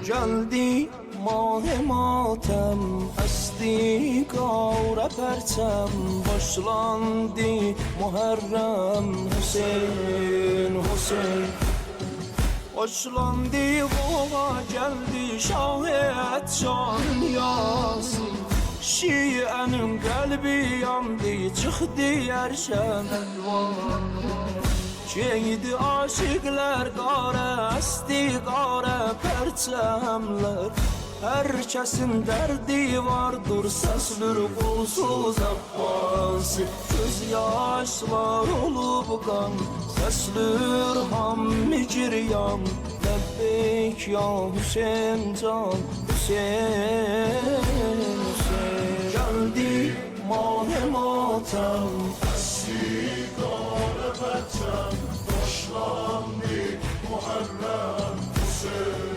geldi mah matem, esti kavre perçem, başlandı Muharrem. Hüseyin, Hüseyin başlandı baba, geldi şahit can Yasin. Şiyenin kalbi yandı, çıktı erşen elvan. Şeydi aşıklar, kara esti kara perçemler. Herkesin derdi vardır, seslir kulsuz Abbasi. Göz yaşlar olup kan, seslir hammi giryan. Lebbeyk ya Hüseyin can, Hüseyin, Hüseyin. Geldi mah matem, esti kara perçem, başlandı Muharrem. Hüseyin